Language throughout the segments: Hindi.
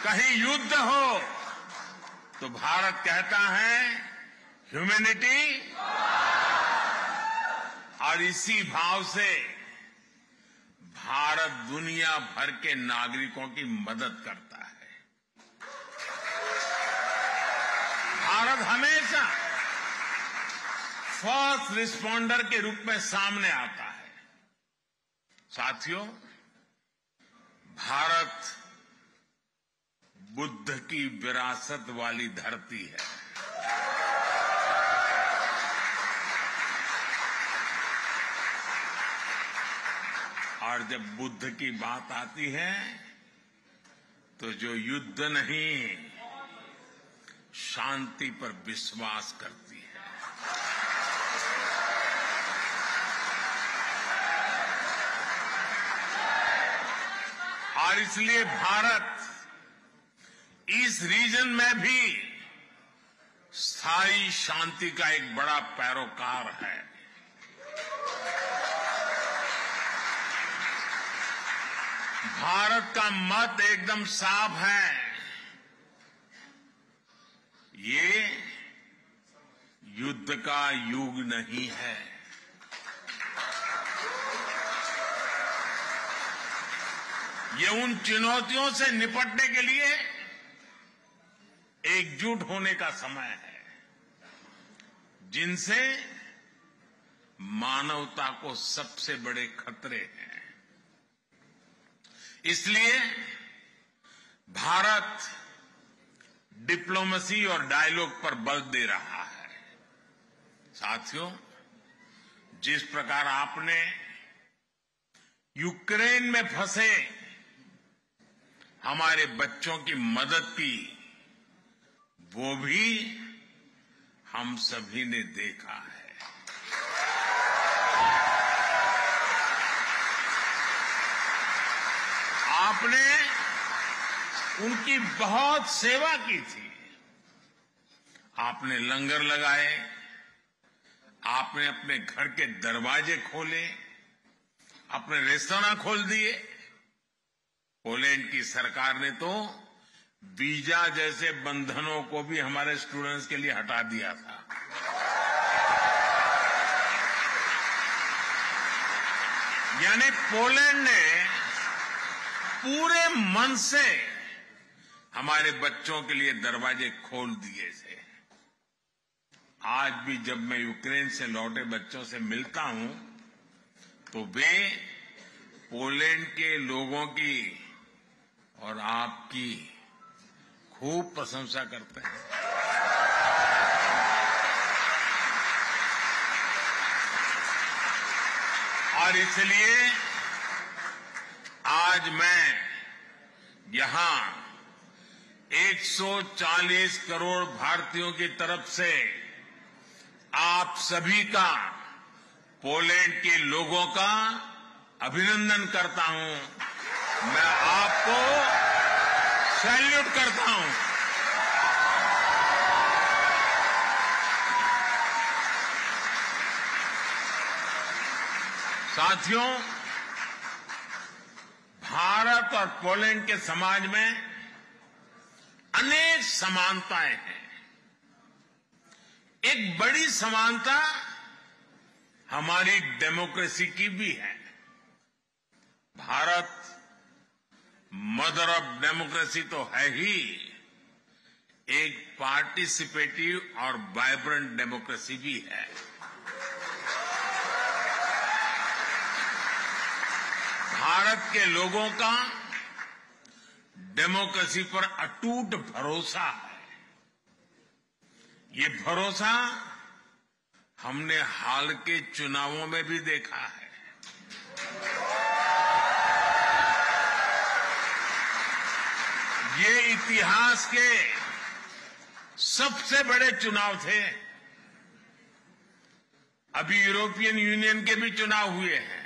कहीं युद्ध हो तो भारत कहता है ह्यूमैनिटी, और इसी भाव से भारत दुनिया भर के नागरिकों की मदद करता है। भारत हमेशा फर्स्ट रिस्पॉन्डर के रूप में सामने आता है। साथियों, भारत बुद्ध की विरासत वाली धरती है। और जब बुद्ध की बात आती है तो जो युद्ध नहीं, शांति पर विश्वास करती है। और इसलिए भारत इस रीजन में भी स्थायी शांति का एक बड़ा पैरोकार है। भारत का मत एकदम साफ है। ये युद्ध का युग नहीं है। ये उन चुनौतियों से निपटने के लिए एकजुट होने का समय है, जिनसे मानवता को सबसे बड़े खतरे हैं। इसलिए भारत डिप्लोमेसी और डायलॉग पर बल दे रहा है। साथियों, जिस प्रकार आपने यूक्रेन में फंसे हमारे बच्चों की मदद की, वो भी हम सभी ने देखा है। आपने उनकी बहुत सेवा की थी। आपने लंगर लगाए, आपने अपने घर के दरवाजे खोले, अपने रेस्तरां खोल दिए। पोलैंड की सरकार ने तो वीजा जैसे बंधनों को भी हमारे स्टूडेंट्स के लिए हटा दिया था। यानी पोलैंड ने पूरे मन से हमारे बच्चों के लिए दरवाजे खोल दिए थे। आज भी जब मैं यूक्रेन से लौटे बच्चों से मिलता हूं तो वे पोलैंड के लोगों की और आपकी खूब प्रशंसा करते हैं। और इसलिए आज मैं यहां 140 करोड़ भारतीयों की तरफ से आप सभी का, पोलैंड के लोगों का अभिनंदन करता हूं। मैं आपको सैल्यूट करता हूं। साथियों, भारत और पोलैंड के समाज में अनेक समानताएं हैं। एक बड़ी समानता हमारी डेमोक्रेसी की भी है। भारत मदर ऑफ डेमोक्रेसी तो है ही, एक पार्टिसिपेटिव और वाइब्रेंट डेमोक्रेसी भी है। भारत के लोगों का डेमोक्रेसी पर अटूट भरोसा है। ये भरोसा हमने हाल के चुनावों में भी देखा है। ये इतिहास के सबसे बड़े चुनाव थे। अभी यूरोपियन यूनियन के भी चुनाव हुए हैं।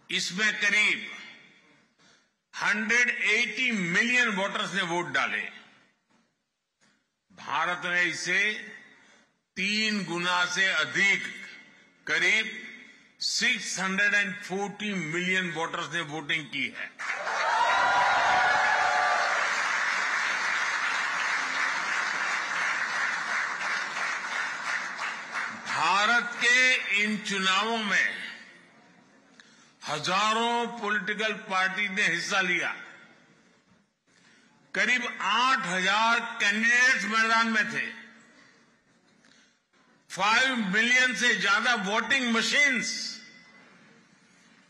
इसमें करीब 180 मिलियन वोटर्स ने वोट डाले। भारत ने इसे 3 गुना से अधिक, करीब 640 मिलियन वोटर्स ने वोटिंग की है। इन चुनावों में हजारों पॉलिटिकल पार्टी ने हिस्सा लिया। करीब 8,000 कैंडिडेट्स मैदान में थे। 5 मिलियन से ज्यादा वोटिंग मशीन्स,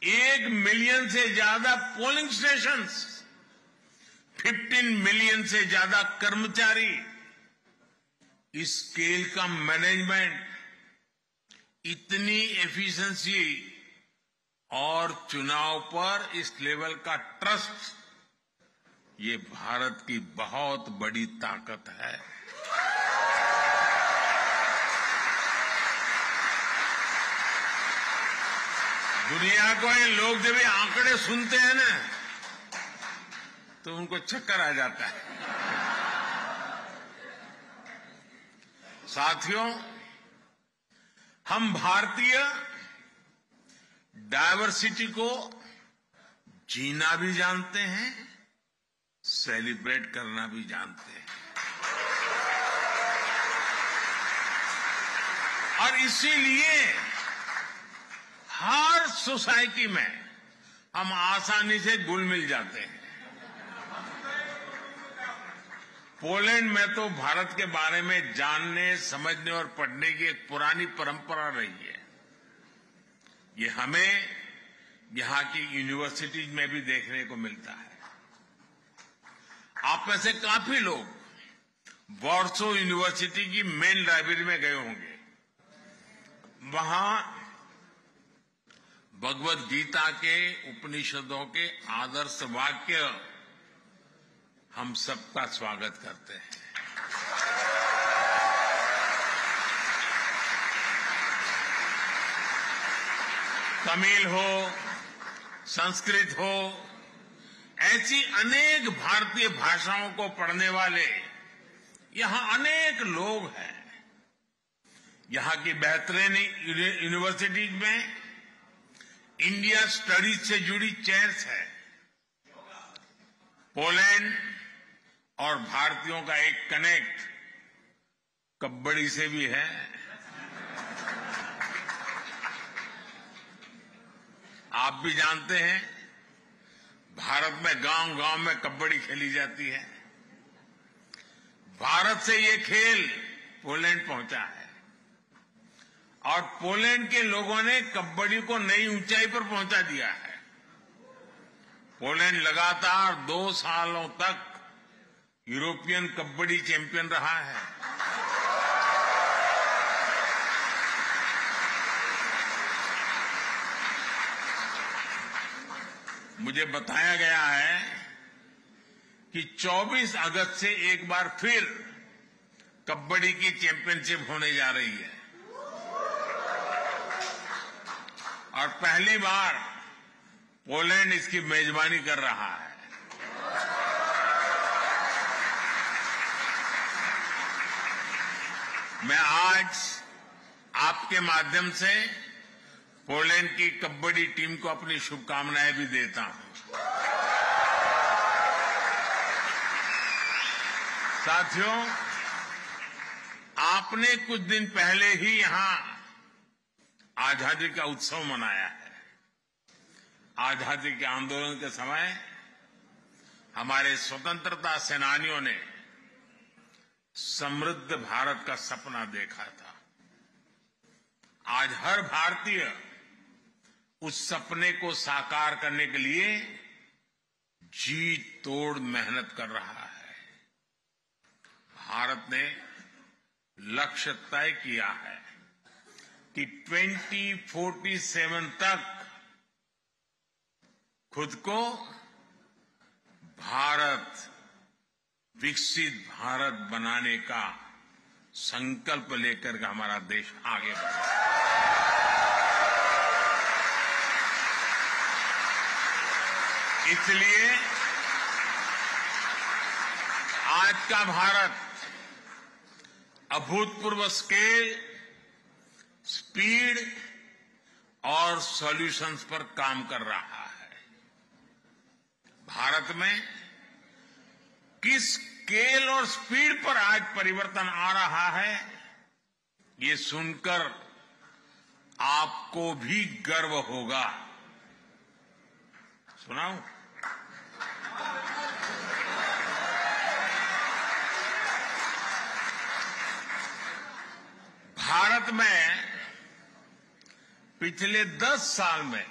1 मिलियन से ज्यादा पोलिंग स्टेशंस, 15 मिलियन से ज्यादा कर्मचारी। इस स्केल का मैनेजमेंट, इतनी एफिशिएंसी और चुनाव पर इस लेवल का ट्रस्ट, ये भारत की बहुत बड़ी ताकत है। दुनिया को ये लोग जब ये आंकड़े सुनते हैं ना, तो उनको चक्कर आ जाता है। साथियों, हम भारतीय डायवर्सिटी को जीना भी जानते हैं, सेलिब्रेट करना भी जानते हैं। और इसीलिए हर सोसाइटी में हम आसानी से घुल मिल जाते हैं। पोलैंड में तो भारत के बारे में जानने, समझने और पढ़ने की एक पुरानी परंपरा रही है। ये हमें यहां की यूनिवर्सिटीज में भी देखने को मिलता है। आप में से काफी लोग वॉर्सो यूनिवर्सिटी की मेन लाइब्रेरी में गए होंगे। वहां भगवद गीता के, उपनिषदों के आदर्श वाक्य हम सबका स्वागत करते हैं। तमिल हो, संस्कृत हो, ऐसी अनेक भारतीय भाषाओं को पढ़ने वाले यहां अनेक लोग हैं। यहां की बेहतरीन यूनिवर्सिटीज में इंडिया स्टडीज से जुड़ी चेयर्स है। पोलैंड और भारतीयों का एक कनेक्ट कबड्डी से भी है। आप भी जानते हैं, भारत में गांव-गांव में कबड्डी खेली जाती है। भारत से ये खेल पोलैंड पहुंचा है और पोलैंड के लोगों ने कबड्डी को नई ऊंचाई पर पहुंचा दिया है। पोलैंड लगातार 2 सालों तक यूरोपियन कबड्डी चैंपियन रहा है। मुझे बताया गया है कि 24 अगस्त से एक बार फिर कबड्डी की चैंपियनशिप होने जा रही है और पहली बार पोलैंड इसकी मेजबानी कर रहा है। मैं आज आपके माध्यम से पोलैंड की कबड्डी टीम को अपनी शुभकामनाएं भी देता हूं। साथियों, आपने कुछ दिन पहले ही यहां आजादी का उत्सव मनाया है। आजादी के आंदोलन के समय हमारे स्वतंत्रता सेनानियों ने समृद्ध भारत का सपना देखा था। आज हर भारतीय उस सपने को साकार करने के लिए जी तोड़ मेहनत कर रहा है। भारत ने लक्ष्य तय किया है कि 2047 तक खुद को भारत, विकसित भारत बनाने का संकल्प लेकर के हमारा देश आगे बढ़े। इसलिए आज का भारत अभूतपूर्व स्केल, स्पीड और सॉल्यूशंस पर काम कर रहा है। भारत में किस स्केल और स्पीड पर आज परिवर्तन आ रहा है, ये सुनकर आपको भी गर्व होगा। सुनाऊं? भारत में पिछले 10 साल में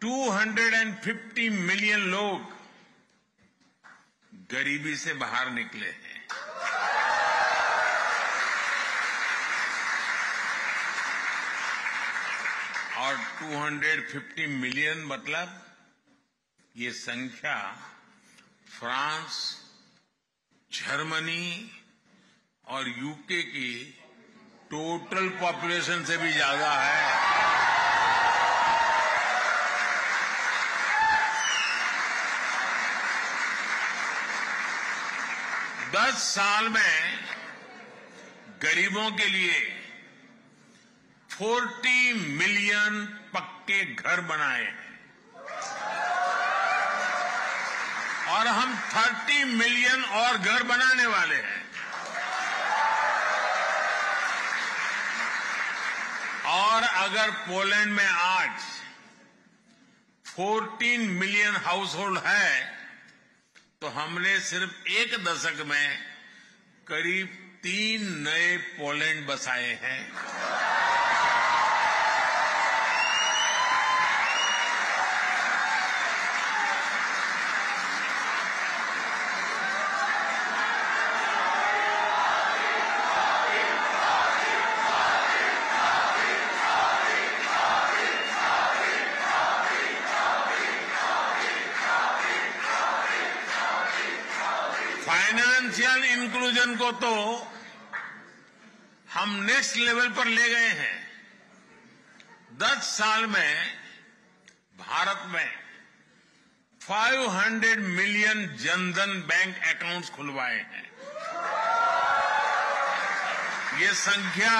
250 मिलियन लोग गरीबी से बाहर निकले हैं। और 250 मिलियन मतलब ये संख्या फ्रांस, जर्मनी और यूके की टोटल पॉपुलेशन से भी ज्यादा है। दस साल में गरीबों के लिए 40 मिलियन पक्के घर बनाए हैं और हम 30 मिलियन और घर बनाने वाले हैं। और अगर पोलैंड में आज 14 मिलियन हाउस होल्ड है तो हमने सिर्फ एक दशक में करीब 3 नए पोलैंड बसाए हैं। फाइनेंशियल इंक्लूजन को तो हम नेक्स्ट लेवल पर ले गए हैं। 10 साल में भारत में 500 मिलियन जनधन बैंक अकाउंट्स खुलवाए हैं। ये संख्या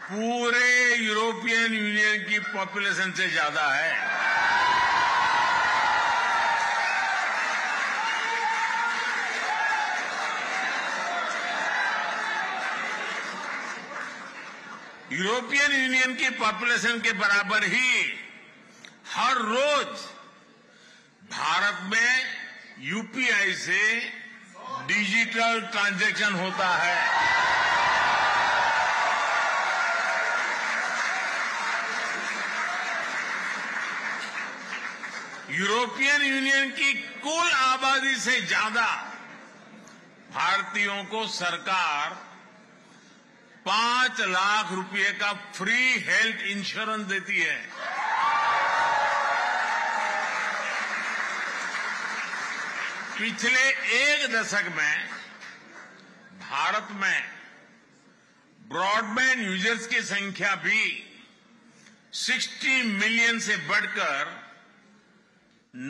पूरे यूरोपियन यूनियन की पॉपुलेशन से ज्यादा है। यूरोपियन यूनियन की पॉपुलेशन के बराबर ही हर रोज भारत में यूपीआई से डिजिटल ट्रांजैक्शन होता है। यूरोपियन यूनियन की कुल आबादी से ज्यादा भारतीयों को सरकार 5 लाख रुपए का फ्री हेल्थ इंश्योरेंस देती है। पिछले एक दशक में भारत में ब्रॉडबैंड यूजर्स की संख्या भी 60 मिलियन से बढ़कर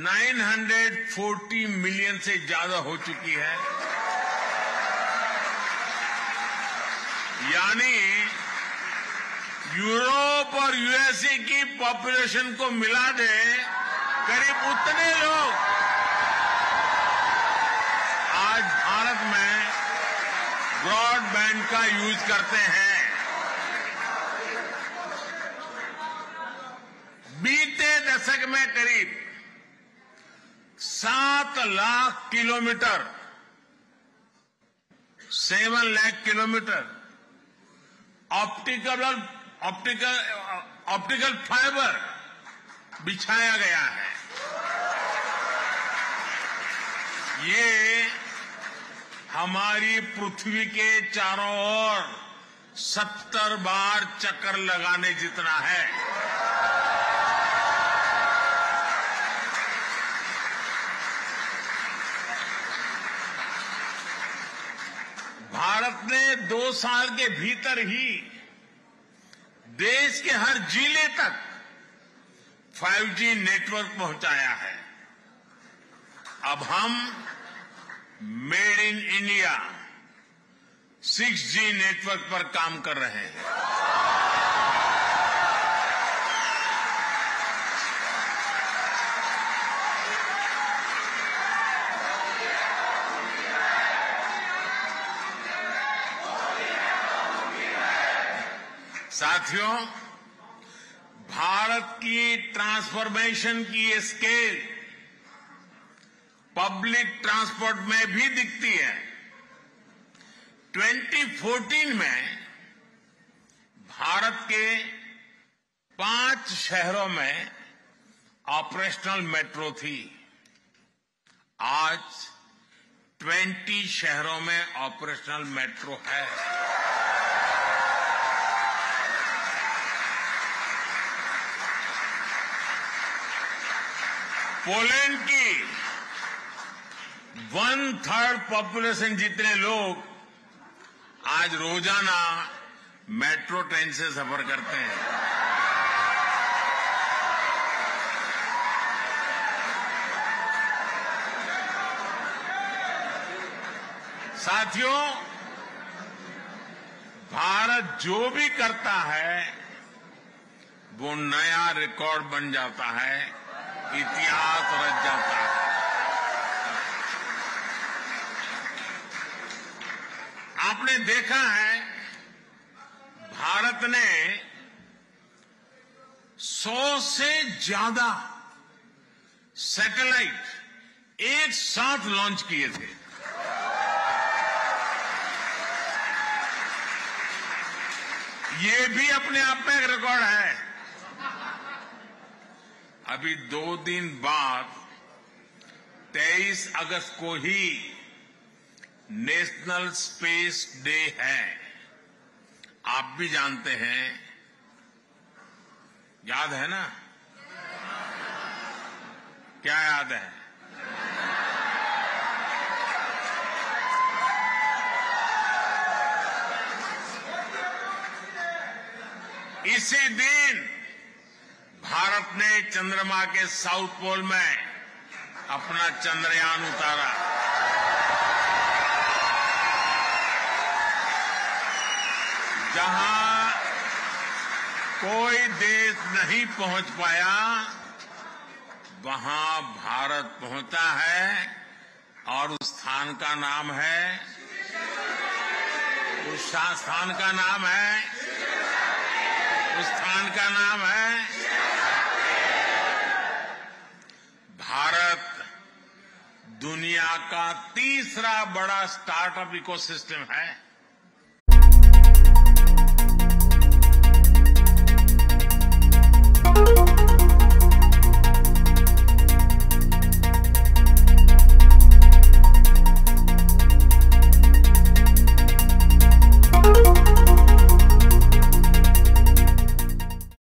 940 मिलियन से ज्यादा हो चुकी है। यानी यूरोप और यूएसए की पॉपुलेशन को मिला दे करीब उतने लोग आज भारत में ब्रॉडबैंड का यूज करते हैं। बीते दशक में करीब 7 lakh kilometre 7 lakh kilometre optical fibre बिछाया गया है। ये हमारी पृथ्वी के चारों ओर 70 बार चक्कर लगाने जितना है। भारत ने 2 साल के भीतर ही देश के हर जिले तक 5G नेटवर्क पहुंचाया है। अब हम made in India 6G network पर काम कर रहे हैं। साथियों, भारत की ट्रांसफॉर्मेशन की ये स्केल पब्लिक ट्रांसपोर्ट में भी दिखती है। 2014 में भारत के 5 शहरों में ऑपरेशनल मेट्रो थी। आज 20 शहरों में ऑपरेशनल मेट्रो है। पोलैंड की 1/3 पॉपुलेशन जितने लोग आज रोजाना मेट्रो ट्रेन से सफर करते हैं। साथियों, भारत जो भी करता है वो नया रिकॉर्ड बन जाता है, इतिहास रच जाता है। आपने देखा है, भारत ने 100 से ज्यादा सैटेलाइट एक साथ लॉन्च किए थे। ये भी अपने आप में एक रिकॉर्ड है। अभी 2 दिन बाद 23 अगस्त को ही नेशनल स्पेस डे है। आप भी जानते हैं, याद है ना? क्या याद है? इसी दिन भारत ने चंद्रमा के साउथ पोल में अपना चंद्रयान उतारा। जहां कोई देश नहीं पहुंच पाया, वहां भारत पहुंचा है और उस स्थान का नाम है, उस स्थान का नाम है भारत। दुनिया का तीसरा बड़ा स्टार्टअप इकोसिस्टम है।